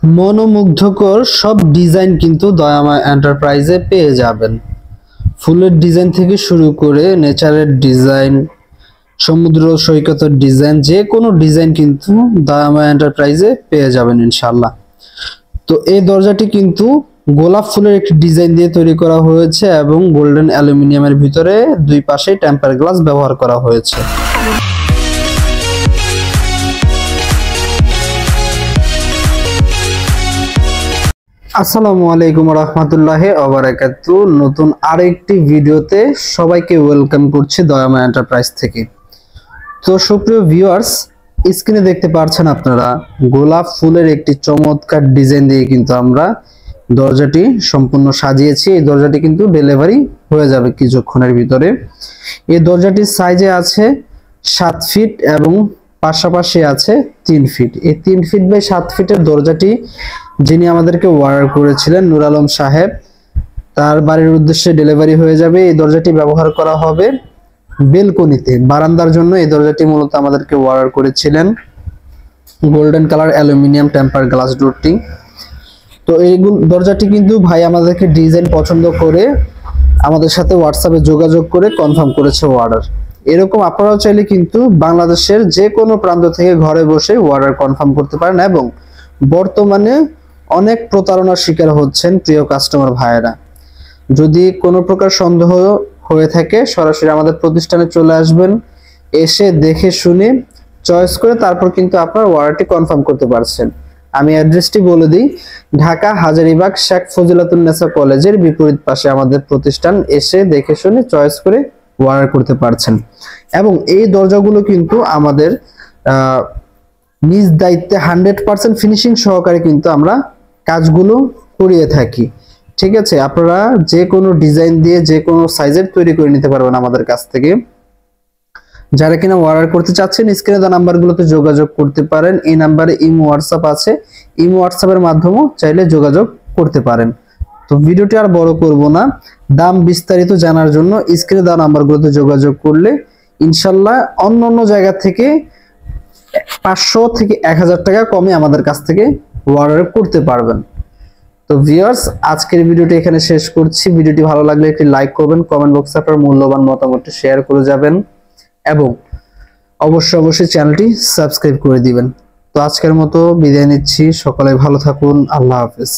মনোমুগ্ধকর সব ডিজাইন কিন্তু দয়াময় এন্টারপ্রাইজে পেয়ে যাবেন। ফুলের ডিজাইন থেকে শুরু করে নেচারের ডিজাইন, সমুদ্র সৈকতের ডিজাইন, যে কোনো ডিজাইন কিন্তু দয়াময় এন্টারপ্রাইজে পেয়ে যাবেন ইনশাআল্লাহ। তো এই দরজাটি কিন্তু গোলাপ ফুলের একটি ডিজাইন দিয়ে তৈরি করা হয়েছে এবং গোল্ডেন অ্যালুমিনিয়ামের ভিতরে দুই পাশে টেম্পার গ্লাস ব্যবহার করা হয়েছে। আসসালামু আলাইকুম রাহমাতুল্লাহি ওয়া বারাকাতুহু। নতুন আরেকটি ভিডিওতে সবাইকে ওয়েলকাম করছি দয়াময় এন্টারপ্রাইজ থেকে। তো সুপ্রিয় ভিউয়ার্স, স্ক্রিনে দেখতে পাচ্ছেন আপনারা গোলাপ ফুলের একটি চমৎকার ডিজাইন দিয়ে কিন্তু আমরা দরজাটি সম্পূর্ণ সাজিয়েছি। এই দরজাটি কিন্তু ডেলিভারি হয়ে যাবে কিছুক্ষণের ভিতরে। এই দরজাটির সাইজে আছে 7 ফিট এবং পাশাপাশি আছে 3 ফিট। এই 3 ফিট বাই 7 ফিটের দরজাটি যিনি আমাদেরকে অর্ডার করেছিলেন নূর আলম সাহেব, তার বাড়ির উদ্দেশ্যে ডেলিভারি হয়ে যাবে। এই দরজাটি ব্যবহার করা হবে বেলকনিতে, বারান্দার জন্য এই দরজাটি মূলত আমাদেরকে অর্ডার করেছিলেন। Golden colour aluminium temper glass ডোরটি। তো এই দরজাটি কিন্তু ভাই আমাদেরকে ডিজাইন পছন্দ করে আমাদের সাথে হোয়াটসঅ্যাপে যোগাযোগ করে কনফার্ম করেছে অর্ডার। এরকম আপনারাও চাইলে কিন্তু বাংলাদেশের যে কোনো প্রান্ত থেকে ঘরে বসে অর্ডার কনফার্ম করতে পারেন। এবং বর্তমানে অনেক প্রতারণার শিকার হচ্ছেন প্রিয় কাস্টমার ভাইয়েরা। যদি কোনো প্রকার সন্দেহ হয়ে থাকে সরাসরি আমাদের প্রতিষ্ঠানে চলে আসবেন, এসে দেখে শুনে চয়েস করে তারপর কিন্তু আপনার অর্ডারটি কনফার্ম করতে পারছেন। আমি অ্যাড্রেসটি বলে দিই, ঢাকা হাজারীবাগ শেখ ফজিলাতুন্নেসা কলেজের বিপরীত পাশে আমাদের প্রতিষ্ঠান। এসে দেখে শুনে চয়েস করে অর্ডার করতে পারছেন। এবং এই দরজাগুলো কিন্তু আমাদের নিজ দায়িত্বে 100% ফিনিশিং সহকারে কিন্তু আমরা কাজগুলো করিয়ে থাকি। ঠিক আছে, আপনারা যে কোনো ডিজাইন দিয়ে যে কোনো সাইজের তৈরি করে নিতে পারবেন আমাদের কাছ থেকে। যারা কিনা অর্ডার করতে চাচ্ছেন স্ক্রিনে দেওয়া নাম্বারগুলোতে যোগাযোগ করতে পারেন। এই নাম্বারে ইমো হোয়াটসঅ্যাপ আছে, ইমো হোয়াটসঅ্যাপের মাধ্যমেও চাইলে যোগাযোগ করতে পারেন। তো ভিডিওটি আর বড় করব না, দাম বিস্তারিত জানার জন্য স্ক্রিনে দেওয়া নাম্বারগুলোতে যোগাযোগ করলে ইনশাল্লাহ অন্য জায়গা থেকে 500 থেকে 1000 টাকা কমে আমাদের কাছ থেকে অর্ডার করতে পারবেন। তো ভিউয়ার্স, আজকের ভিডিওটি এখানে শেষ করছি। ভিডিওটি ভালো লাগলে একটি লাইক করবেন, কমেন্ট বক্সে আপনার মূল্যবান মতামতটি শেয়ার করে যাবেন এবং অবশ্যই চ্যানেলটি সাবস্ক্রাইব করে দিবেন। তো আজকের মতো বিদায় নিচ্ছি, সকলে ভালো থাকুন, আল্লাহ হাফেজ।